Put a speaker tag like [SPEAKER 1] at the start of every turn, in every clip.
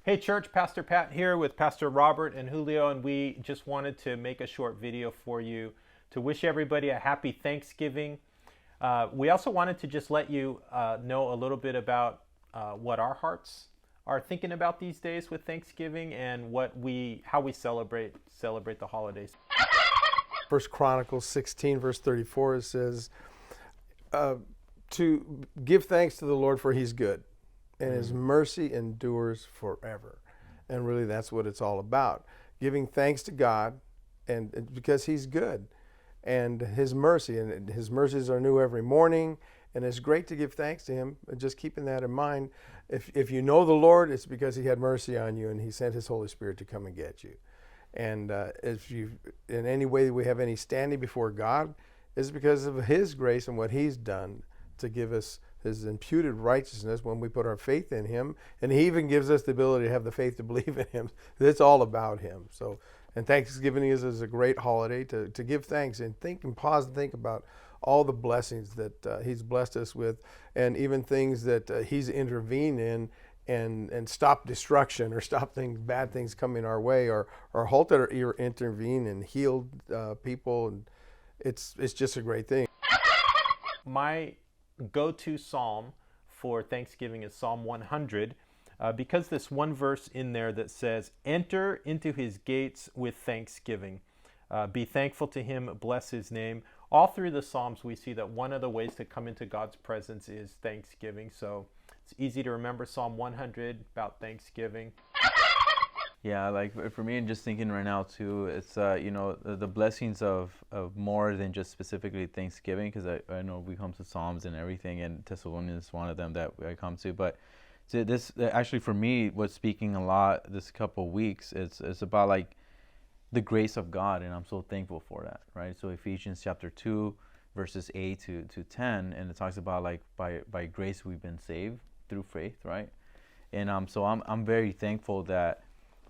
[SPEAKER 1] Hey church, Pastor Pat here with Pastor Robert and Julio, and we just wanted to make a short video for you to wish everybody a happy Thanksgiving. We also wanted to just let you know a little bit about what our hearts are thinking about these days with Thanksgiving and how we celebrate the holidays.
[SPEAKER 2] First Chronicles 16, verse 34, it says, to give thanks to the Lord for he's good, and his mercy endures forever. And really that's what it's all about. Giving thanks to God, and because he's good, and his mercies are new every morning, and it's great to give thanks to him. And just keeping that in mind, if you know the Lord, it's because he had mercy on you and he sent his Holy Spirit to come and get you. And if you, in any way we have any standing before God, is because of his grace and what he's done to give us his imputed righteousness when we put our faith in him. And he even gives us the ability to have the faith to believe in him. It's all about him. So, and Thanksgiving is a great holiday to give thanks and think and pause and think about all the blessings that he's blessed us with, and even things that he's intervened in and stop destruction or stop bad things coming our way, or halted or intervened and healed people. And it's just a great thing.
[SPEAKER 1] My go-to psalm for Thanksgiving is Psalm 100, because this one verse in there that says, "Enter into his gates with thanksgiving. Be thankful to him, bless his name." All through the Psalms, we see that one of the ways to come into God's presence is thanksgiving. So it's easy to remember Psalm 100 about Thanksgiving.
[SPEAKER 3] Yeah, like for me, and just thinking right now too, it's the blessings of more than just specifically Thanksgiving, because I know we come to Psalms and everything, and Thessalonians is one of them that I come to. But this actually for me, what's speaking a lot this couple of weeks, it's about like the grace of God, and I'm so thankful for that, right? So Ephesians chapter 2, verses 8 to 10, and it talks about like by grace we've been saved through faith, right? And so I'm very thankful that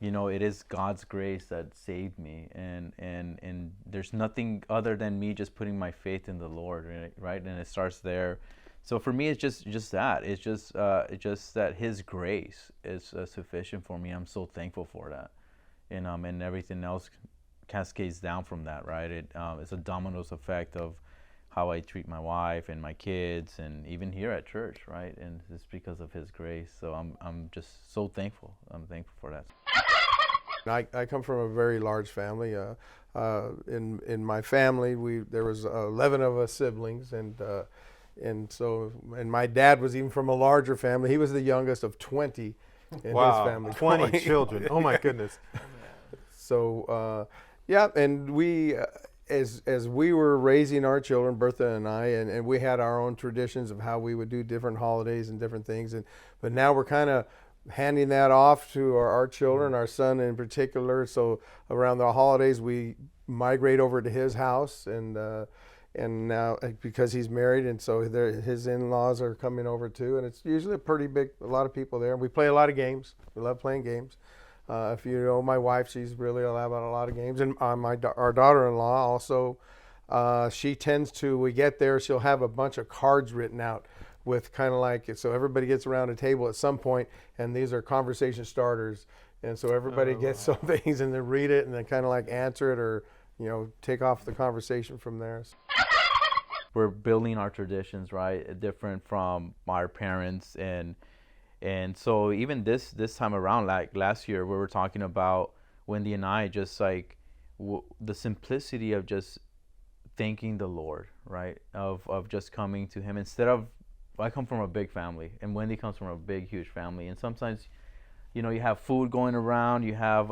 [SPEAKER 3] it is God's grace that saved me, and there's nothing other than me just putting my faith in the Lord, right? And it starts there. So for me, it's just that. It's just that His grace is sufficient for me. I'm so thankful for that, and everything else cascades down from that, right? It's a dominoes effect of how I treat my wife and my kids, and even here at church, right? And it's because of His grace. So I'm just so thankful. I'm thankful for that.
[SPEAKER 2] I come from a very large family. In my family, there was 11 of us siblings, and my dad was even from a larger family. He was the youngest of 20 in his family.
[SPEAKER 1] 20 children. Oh my goodness.
[SPEAKER 2] So yeah, and we as we were raising our children, Bertha and I, and we had our own traditions of how we would do different holidays and different things, but now we're kind of handing that off to our children, our son in particular. So around the holidays, we migrate over to his house, and now because he's married, and so his in-laws are coming over too, and it's usually a lot of people there. We play a lot of games. We love playing games. If you know my wife, she's really about a lot of games, and our daughter-in-law also. She tends to. We get there, she'll have a bunch of cards written out with kind of like, so everybody gets around a table at some point, and these are conversation starters, and so everybody gets some things and then read it and then kind of like answer it, or take off the conversation from there.
[SPEAKER 3] We're building our traditions, right, different from our parents, and so even this time around, like last year, we were talking about Wendy and I, just like the simplicity of just thanking the Lord, right, of just coming to Him instead of. I come from a big family, and Wendy comes from a big, huge family. And sometimes, you have food going around, you have,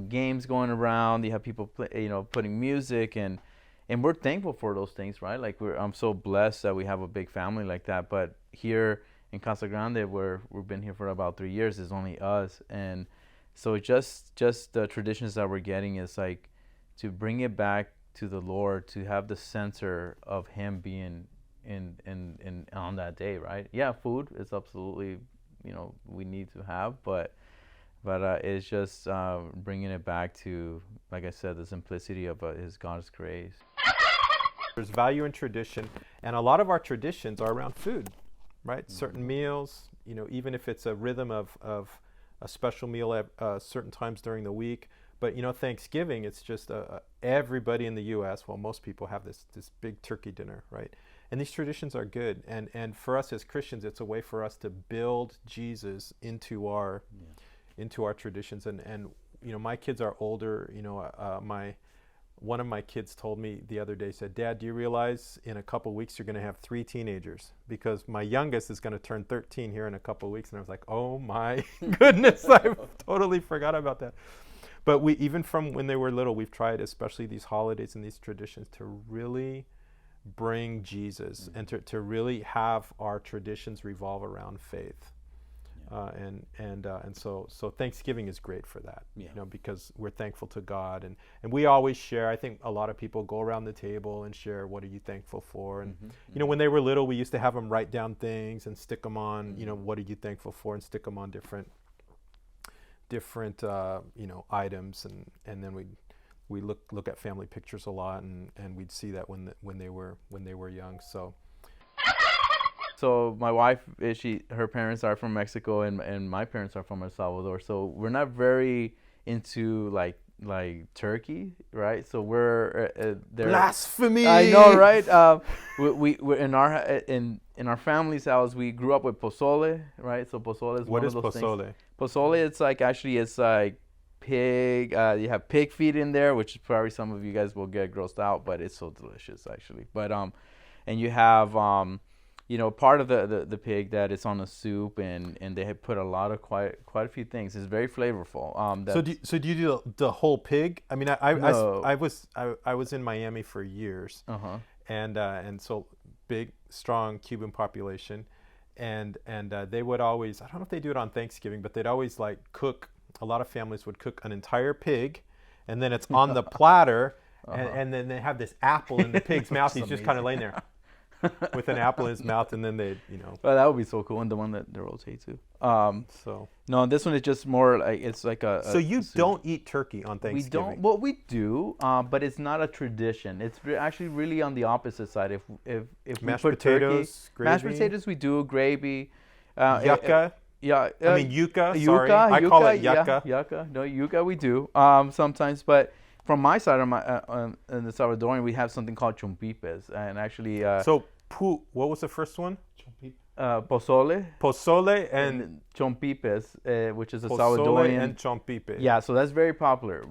[SPEAKER 3] games going around, you have people, putting music, and we're thankful for those things, right? Like I'm so blessed that we have a big family like that. But here in Casa Grande, we've been here for about 3 years, it's only us, and so just the traditions that we're getting is like to bring it back to the Lord, to have the center of Him being in on that day, right? Yeah, food is absolutely we need to have, but it's just bringing it back to, like I said, the simplicity of His God's grace.
[SPEAKER 1] There's value in tradition, and a lot of our traditions are around food, right? Certain meals, even if it's a rhythm of a special meal at certain times during the week. But Thanksgiving, it's just everybody in the U.S. Well, most people have this big turkey dinner, right? And these traditions are good, and for us as Christians, it's a way for us to build Jesus into our traditions. And my kids are older. One of my kids told me the other day, said, "Dad, do you realize in a couple weeks you're going to have 3 teenagers? Because my youngest is going to turn 13 here in a couple weeks." And I was like, "Oh my goodness, I totally forgot about that." But even from when they were little, we've tried, especially these holidays and these traditions, to really bring Jesus and to really have our traditions revolve around faith. And so Thanksgiving is great for that, because we're thankful to God, and we always share. I think a lot of people go around the table and share, what are you thankful for? And when they were little, we used to have them write down things and stick them on, what are you thankful for, and stick them on different items, and then we look at family pictures a lot, and we'd see that when they were young.
[SPEAKER 3] So my wife, her parents are from Mexico, and my parents are from El Salvador. So we're not very into like turkey, right? So we're
[SPEAKER 1] blasphemy.
[SPEAKER 3] I know, right? We're in our family's house. We grew up with pozole, right? So pozole is one of those things. What is pozole? Pozole, it's like pig. You have pig feet in there, which probably some of you guys will get grossed out, but it's so delicious actually. But and you have part of the pig that is on a soup, and they have put a lot of quite a few things. It's very flavorful.
[SPEAKER 1] So do you do the whole pig? I mean,
[SPEAKER 3] No.
[SPEAKER 1] I was in Miami for years, and so big, strong Cuban population, and they would always, I don't know if they do it on Thanksgiving, but they'd always cook. A lot of families would cook an entire pig, and then it's on the platter, and then they have this apple in the pig's mouth. He's just kind of laying there with an apple in his mouth, and then they,
[SPEAKER 3] Well, that would be so cool, and the one that they rotate too.
[SPEAKER 1] So
[SPEAKER 3] no, this one is just more like it's like a.
[SPEAKER 1] So you don't eat turkey on Thanksgiving?
[SPEAKER 3] We don't. Well, we do, but it's not a tradition. It's actually really on the opposite side. If
[SPEAKER 1] mashed
[SPEAKER 3] we put
[SPEAKER 1] potatoes,
[SPEAKER 3] turkey,
[SPEAKER 1] gravy?
[SPEAKER 3] mashed potatoes, we do gravy.
[SPEAKER 1] Yucca.
[SPEAKER 3] Yeah,
[SPEAKER 1] I mean yucca. Sorry, I call it yucca.
[SPEAKER 3] Yeah, yucca. No, yucca we do sometimes, but from my side on in the Salvadorian, we have something called chompipes, and actually.
[SPEAKER 1] What was the first one?
[SPEAKER 3] Pozole.
[SPEAKER 1] Pozole and
[SPEAKER 3] chompipes, which is a
[SPEAKER 1] pozole
[SPEAKER 3] Salvadorian.
[SPEAKER 1] and chompipe.
[SPEAKER 3] Yeah, so that's very popular.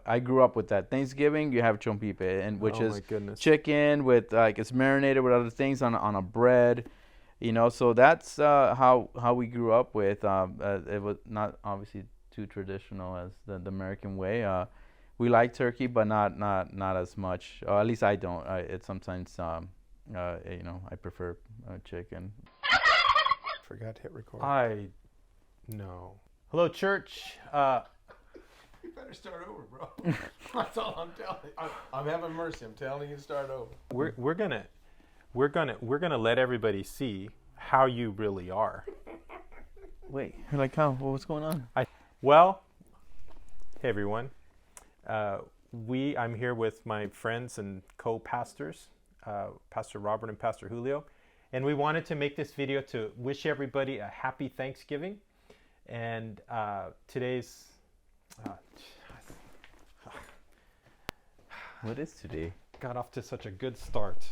[SPEAKER 3] I grew up with that. Thanksgiving, you have chompipe, which is chicken with it's marinated with other things on a bread. So that's how we grew up with. It was not obviously too traditional as the American way. We like turkey, but not as much. Or at least I don't. It's sometimes I prefer chicken.
[SPEAKER 2] Forgot to hit record.
[SPEAKER 1] No. Hello, church.
[SPEAKER 2] You better start over, bro. That's all I'm telling you. I'm having mercy. I'm telling you to start over.
[SPEAKER 1] We're gonna let everybody see how you really are.
[SPEAKER 3] Wait, like how? What's going on?
[SPEAKER 1] Hey everyone. I'm here with my friends and co-pastors, Pastor Robert and Pastor Julio, and we wanted to make this video to wish everybody a happy Thanksgiving. And today's
[SPEAKER 3] what is today?
[SPEAKER 1] Got off to such a good start.